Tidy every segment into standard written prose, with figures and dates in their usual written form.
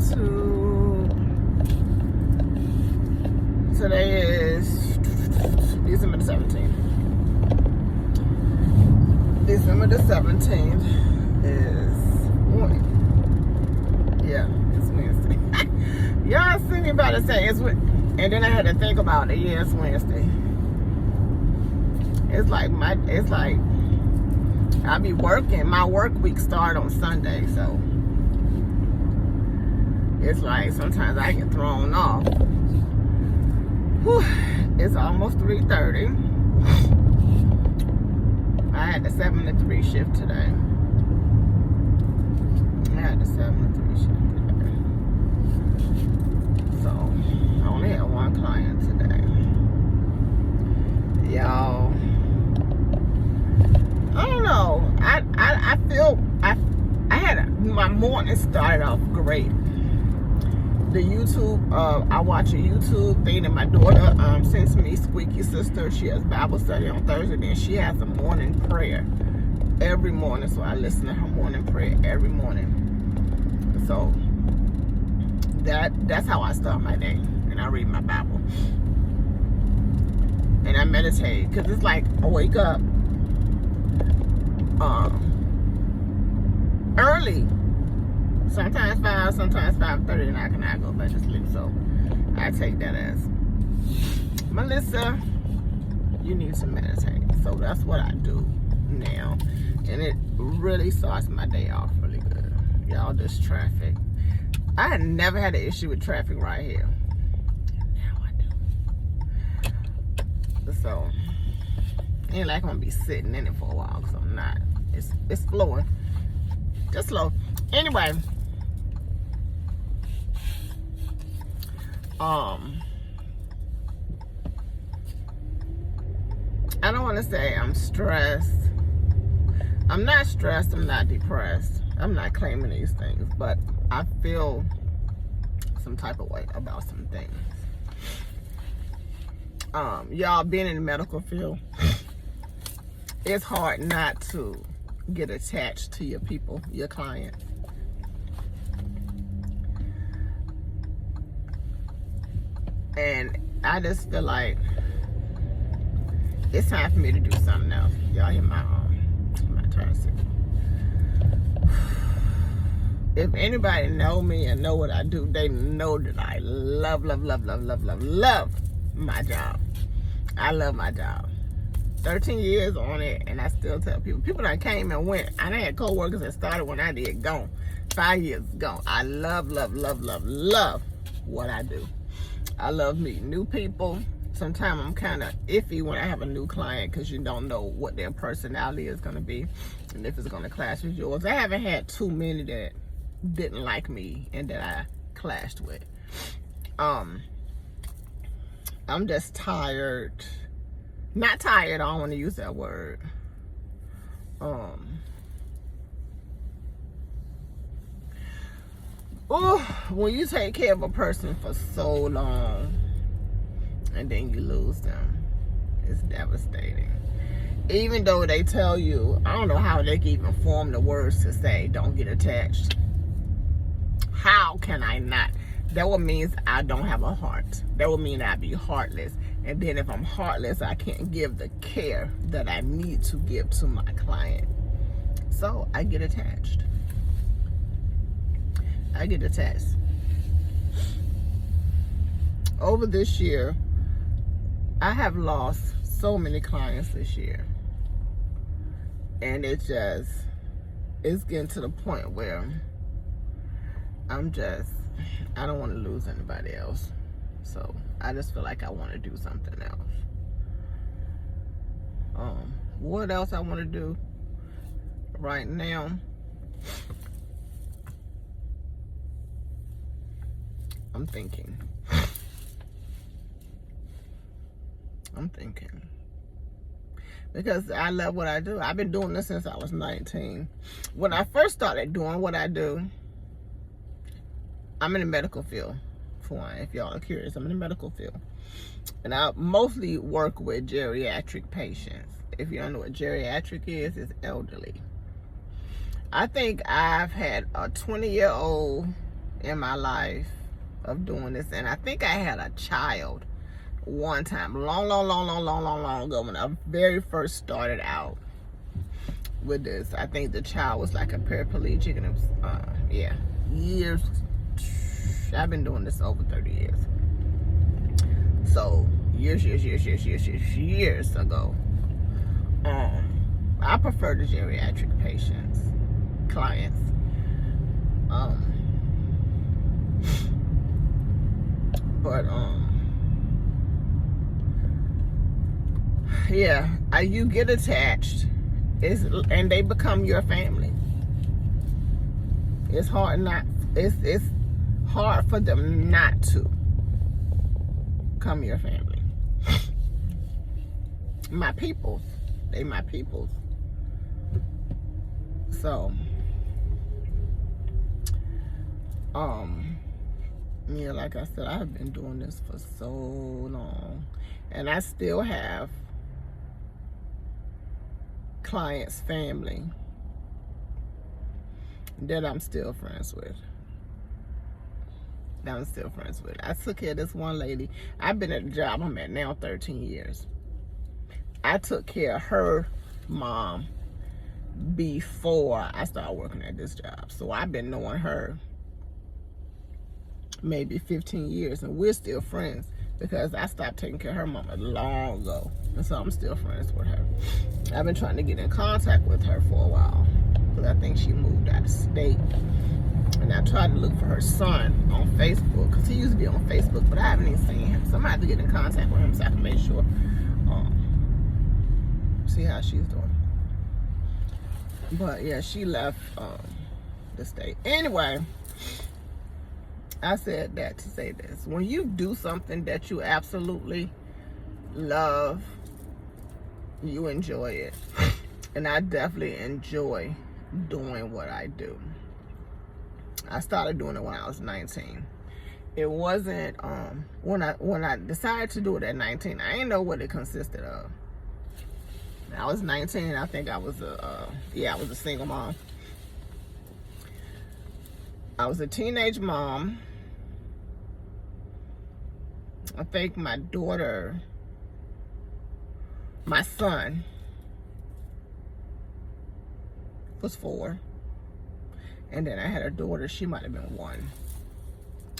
YouTube. Today is December the 17th. December the 17th is it's Wednesday. Y'all see me about to say it's Wednesday. And then I had to think about it. Yeah, it's Wednesday. It's like I be working. My work week start on Sunday, so it's like sometimes I get thrown off. Whew, it's almost 3:30. I had the 7 to 3 shift today. So I only had one client today. Y'all, I don't know. I feel my morning started off great. The YouTube, I watch a YouTube thing that my daughter sends me, Squeaky Sister. She has Bible study on Thursday, and she has a morning prayer every morning. So I listen to her morning prayer every morning. So that's how I start my day, and I read my Bible and I meditate, because it's like I wake up early. Sometimes 5, sometimes 5:30, and I cannot go back to sleep. So I take that as, Melissa, you need to meditate. So that's what I do now. And it really starts my day off really good. Y'all, this traffic. I had never had an issue with traffic right here. Now I do. So, ain't like I'm gonna be sitting in it for a while, because I'm not. It's flowing. Just slow. Anyway. I don't want to say I'm stressed. I'm not stressed. I'm not depressed. I'm not claiming these things, but I feel some type of way about some things. Y'all, being in the medical field, it's hard not to get attached to your people, your clients. And I just feel like it's time for me to do something else. Y'all hear my turn sick. If anybody know me and know what I do, they know that I love my job. I love my job. 13 years on it, and I still tell people that came and went. I had co-workers that started when I did gone. 5 years gone. I love what I do. I love meeting new people. Sometimes I'm kind of iffy when I have a new client, because you don't know what their personality is going to be and if it's going to clash with yours. I haven't had too many that didn't like me and that I clashed with. I'm just tired. Not tired, I don't want to use that word. When you take care of a person for so long and then you lose them, it's devastating. Even though they tell you, I don't know how they can even form the words to say, don't get attached. How can I not? That would mean I don't have a heart. That would mean I'd be heartless. And then if I'm heartless, I can't give the care that I need to give to my client. So I get attached. Over this year, I have lost so many clients this year. And it's getting to the point where I don't want to lose anybody else. So I just feel like I want to do something else. What else I want to do right now? I'm thinking. Because I love what I do. I've been doing this since I was 19. When I first started doing what I do, I'm in the medical field. For one, if y'all are curious, I'm in the medical field. And I mostly work with geriatric patients. If you don't know what geriatric is, it's elderly. I think I've had a 20-year-old in my life of doing this. And I think I had a child one time, long ago, when I very first started out with this. I think the child was like a paraplegic, and it was, yeah, years. I've been doing this over 30 years. So, years ago, I prefer the geriatric clients. But yeah, you get attached, and they become your family. It's hard it's hard for them not to become your family. My peoples, they my peoples. So, yeah, like I said, I've been doing this for so long, and I still have clients' family that I'm still friends with. I took care of this one lady. I've been at the job I'm at now 13 years. I took care of her mom before I started working at this job. So I've been knowing her maybe 15 years, and we're still friends because I stopped taking care of her mama long ago. And so I'm still friends with her. I've been trying to get in contact with her for a while because I think she moved out of state. And I tried to look for her son on Facebook, because he used to be on Facebook, but I haven't even seen him. So I'm going to have to get in contact with him so I can make sure, see how she's doing. But yeah, she left the state. Anyway, I said that to say this. When you do something that you absolutely love, you enjoy it. And I definitely enjoy doing what I do. I started doing it when I was 19. It wasn't, when I decided to do it at 19, I didn't know what it consisted of. I was 19, I think I was I was a single mom. I was a teenage mom. I think my son was 4. And then I had a daughter, she might have been 1,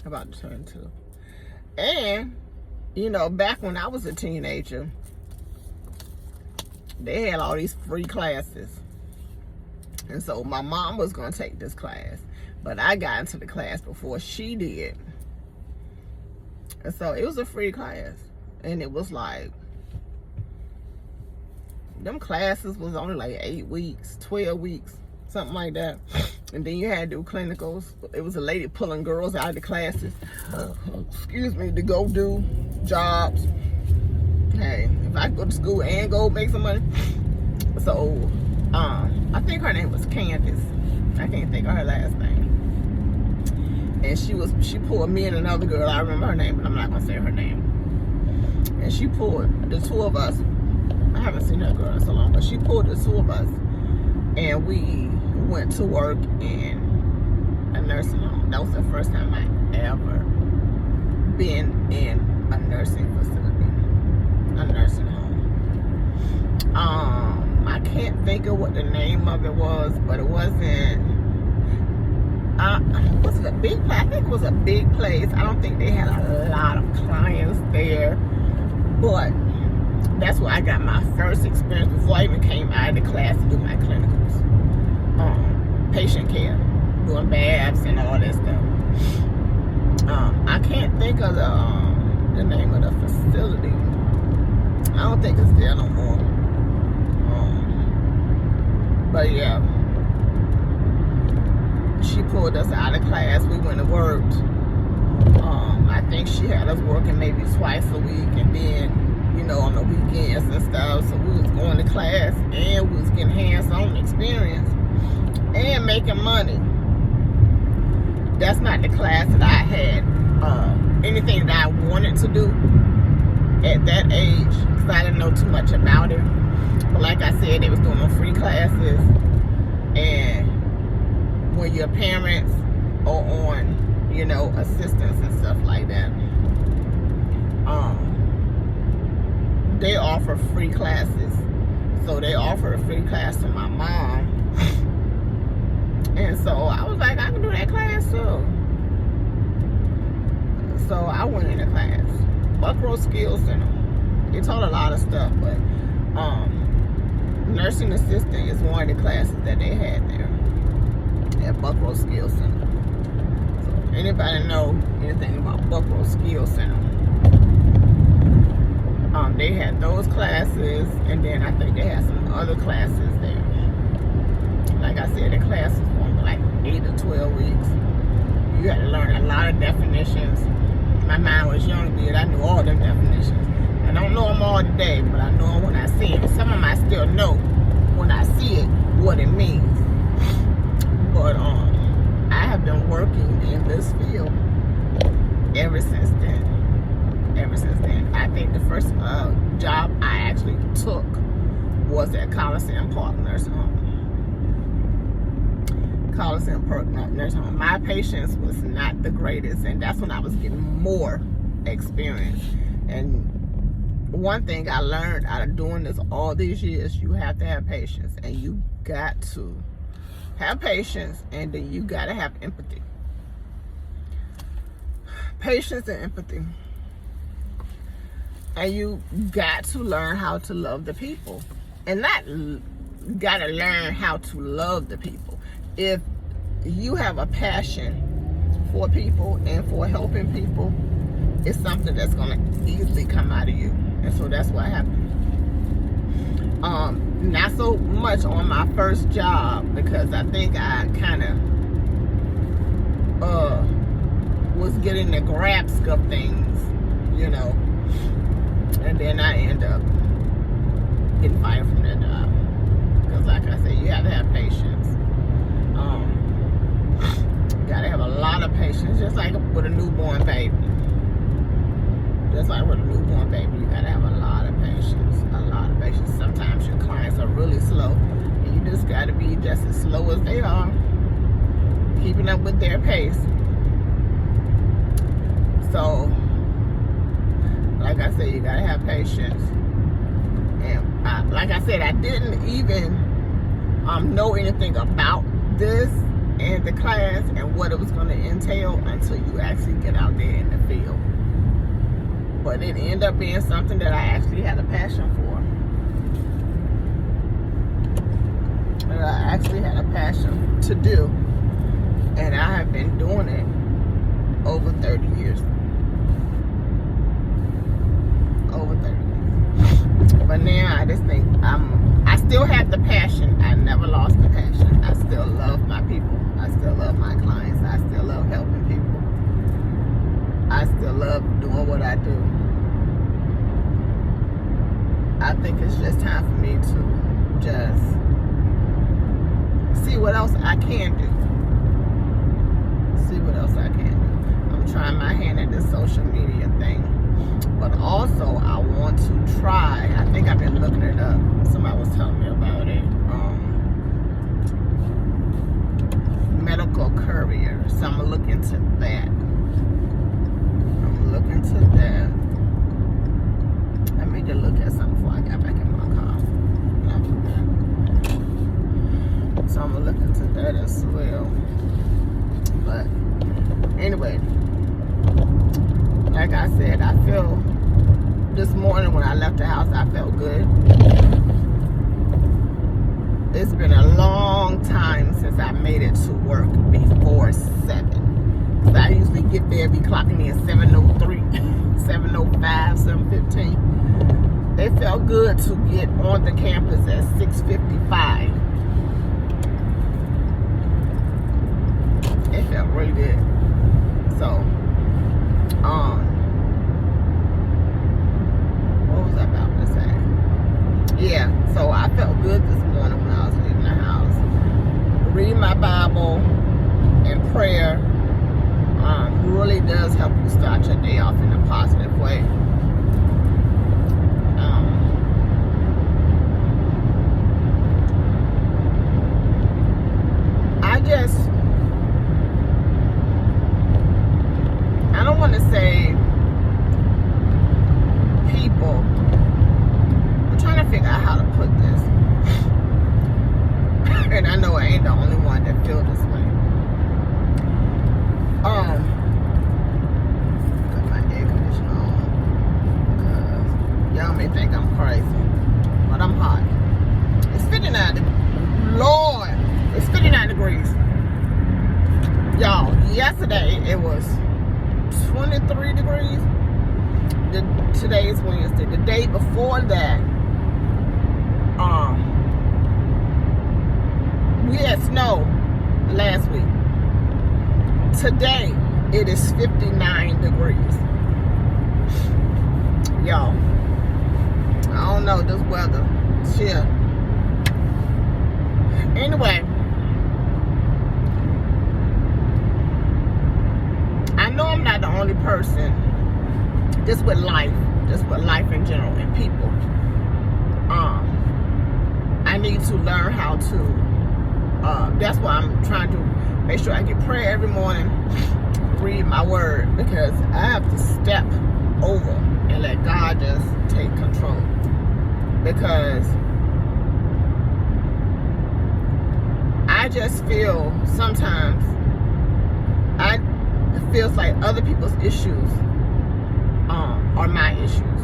about to turn 2. And, you know, back when I was a teenager, they had all these free classes. And so my mom was going to take this class, but I got into the class before she did. And so it was a free class. And it was like, them classes was only like 8 weeks, 12 weeks, something like that. And then you had to do clinicals. It was a lady pulling girls out of the classes, to go do jobs. Hey, if I go to school and go make some money. So, I think her name was Candace. I can't think of her last name. And she pulled me and another girl. I remember her name, but I'm not gonna say her name. And she pulled the 2 of us. I haven't seen that girl in so long, but she pulled the 2 of us, and we went to work in a nursing home. That was the first time I ever been in a nursing facility, a nursing home. I can't think of what the name of it was, but it wasn't, was it a big place? I think it was a big place. I don't think they had a lot of clients there, but that's where I got my first experience before I even came out of the class to do my clinicals. Patient care, doing baths and all that stuff. I can't think of the name of the facility. I don't think it's there no more. But yeah, she pulled us out of class. We went and worked. I think she had us working maybe twice a week, and then, you know, on the weekends and stuff. So we was going to class and we was getting hands-on experience and making money. That's not the class that I had anything that I wanted to do at that age, because I didn't know too much about it. But like I said, they was doing no free classes, and when your parents are on you know, assistance and stuff like that. They offer free classes. So they offered a free class to my mom. And so I was like, I can do that class too. So I went in the class. Buckrow Skills Center. It taught a lot of stuff, but nursing assistant is one of the classes that they had there at Buckrow Skills Center. So anybody know anything about Buckrow Skills Center? They had those classes, and then I think they had some other classes there. Like I said, the classes were like 8 to 12 weeks. You had to learn a lot of definitions. My mind was young, dude. I knew all them definitions. I don't know them all today, but I know them when I see them. Some of them I still know when I see it what it means. But I have been working in this field ever since then. I think the first job I actually took was at Coliseum Park Nursing Home. Coliseum Park Nursing Home. My patience was not the greatest, and that's when I was getting more experience. And one thing I learned out of doing this all these years, you have to have patience, and you got to have patience, and then you got to have empathy. Patience and empathy. And you got to learn how to love the people. And not got to learn how to love the people. If you have a passion for people and for helping people, it's something that's going to easily come out of you. And so that's what happened. Not so much on my first job, because I think I kind of was getting the grasp of things, you know. And then I end up getting fired from that job. Because like I said, you have to have patience. You gotta have a lot of patience, just like with a newborn baby. Just like with a newborn baby, you gotta have a lot of patience. A lot of patience. Sometimes your clients are really slow, and you just gotta be just as slow as they are, keeping up with their pace. So, like I said, you gotta have patience. And like I said, I didn't even know anything about this and the class and what it was going to entail until you actually get out there in the field. But it ended up being something that I actually had a passion for. That I actually had a passion to do. And I have been doing it over 30 years. Over 30 years. But now I just think I still have the passion. I never lost the passion. I still love my people. I still love my clients. I still love helping people. I still love doing what I do. I think it's just time for me to just see what else I can do. See what else I can do. I'm trying my hand at this social media thing. But also, I want to try, I think I've been looking it up. Somebody was telling me about it. Medical courier. So I'm going to look into that. Let me just look at something before I got back in my car. So I'm going to look into that as well. But anyway, like I said, I feel this morning when I left the house, I felt good. It's been a long time since I made it to work before 7. Because I usually get there, be clocking in 7:03, 7:05, 7:15. It felt good to get on the campus at 6:55. It felt really good. So, what was I about to say? Yeah, so I felt good this morning when I was leaving the house. Reading my Bible and prayer really does help you start your day off in a positive way. want to say people, I'm trying to figure out how to put this. And I know I ain't the only one that feel this way. Put my air conditioner on because y'all may think I'm crazy, but I'm hot. It's 59 degrees. Lord, it's 59 degrees. Y'all, yesterday it was 23 degrees. Today is Wednesday. The day before that, we had snow last week. Today, it is 59 degrees. Y'all, I don't know this weather. Shit. Anyway, I know I'm not the only person just with life in general and people. I need to learn how to that's why I'm trying to make sure I get prayer every morning, read my word, because I have to step over and let God just take control. Because I just feel sometimes it feels like other people's issues are my issues.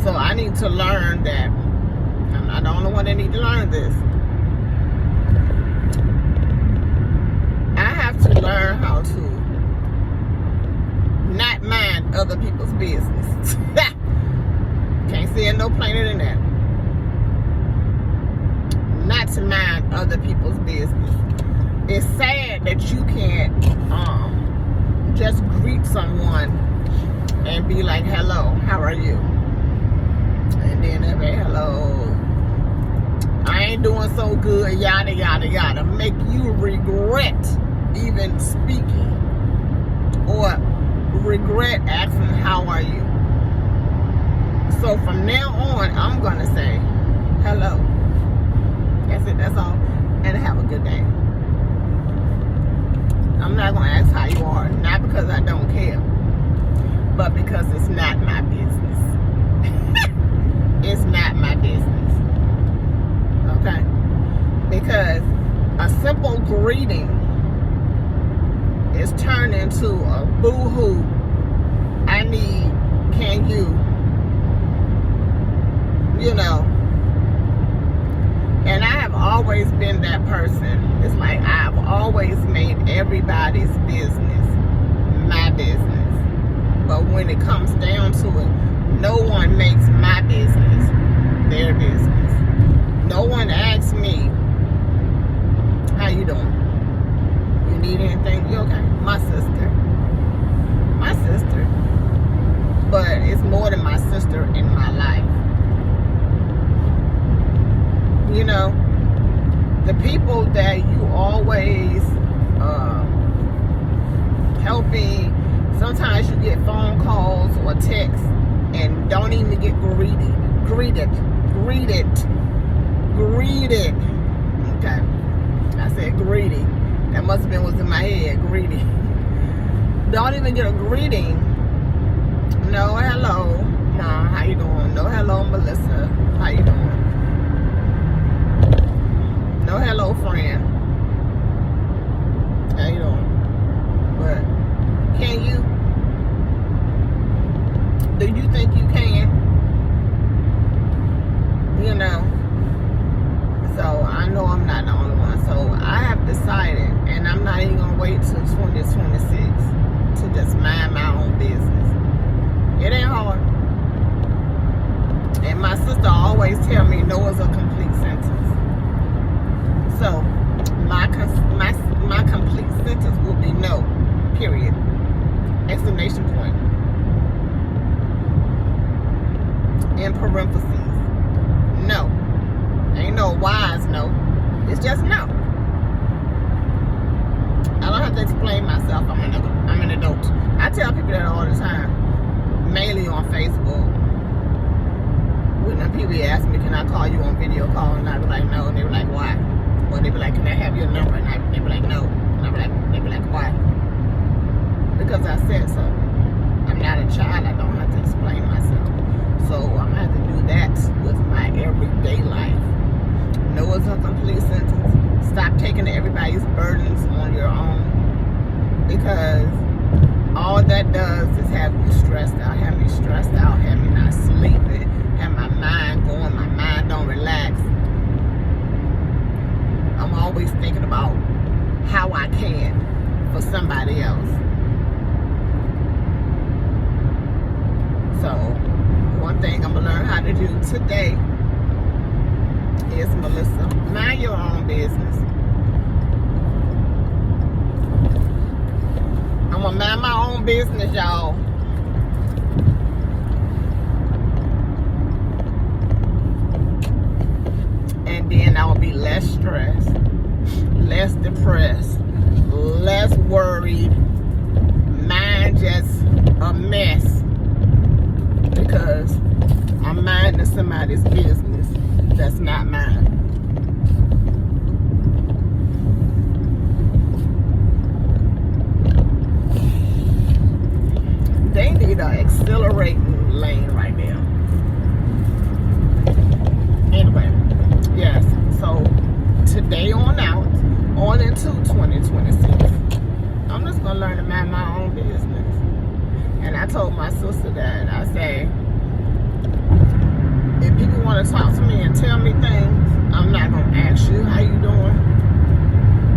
So I need to learn that I'm not the only one that need to learn this. I have to learn how to not mind other people's business. Can't say it no plainer than that. Not to mind other people's business. It's sad that you can't just greet someone and be like, hello, how are you? And then they be, hello, I ain't doing so good, yada, yada, yada. Make you regret even speaking or regret asking, how are you? So from now on, I'm going to say, hello. That's it, that's all. And have a good day. I'm not going to ask how you are, not because I don't care, but because it's not my business. It's not my business. Okay? Because a simple greeting is turned into a boo-hoo. I need, can you, you know. And I have always been that person. It's like I've always made everybody's business my business. But when it comes down to it, no one makes my business their business. No one asks me, how you doing? You need anything? You okay? My sister. My sister. But it's more than my sister in my life. You know, the people that you always helping, sometimes you get phone calls or texts and don't even get greeted. Okay, I said greeting. That must have been what's in my head. Greeting. Don't even get a greeting. No hello, Mom. How you doing? No hello, Melissa. How you doing? No hello, friend. How you doing? But can you? Do you think you can? You know. So I know I'm not the only one. So I have decided, and I'm not even gonna wait till 2026 to just mind my own business. It ain't hard. And my sister always tell me no is a complete sentence. So my complete sentence will be no, period. Exclamation point. In parentheses. No. Ain't no wise no. It's just no. I don't have to explain myself. I'm an adult. I tell people that all the time. Mainly on Facebook. When the people ask me, can I call you on video call? And I be like, no. And they be like, why? Or they be like, can I have your number? And they be like, no. And they be like, why? Because I said so. I can for somebody else. So one thing I'm gonna learn how to do today is, Melissa, mind your own business. I'm gonna mind my own business, y'all. And then I will be less stressed, less depressed, less worried, mind just a mess, because I'm minding somebody's business that's not mine. They need an accelerating lane right now. Anyway, yes, so today on out, on into 2026, I'm just gonna learn to mind my own business. And I told my sister that, I say, if people want to talk to me and tell me things, I'm not going to ask you how you doing.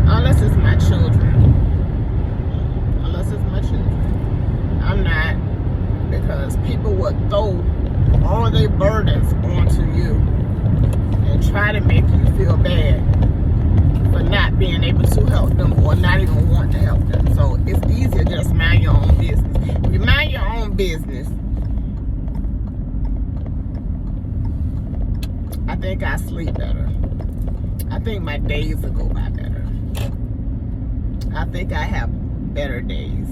Unless it's my children. Unless it's my children. I'm not. Because people will throw all their burdens onto you and try to make you feel bad for not being able to help them or not even want to help them. So it's easier to just mind your own business. If you mind your own business, I think I sleep better. I think my days will go by better. I think I have better days,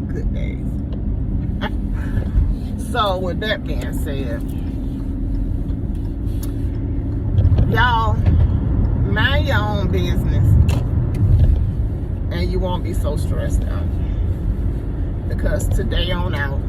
good days. So with that being said, y'all, mind your own business and you won't be so stressed out. Because today on out,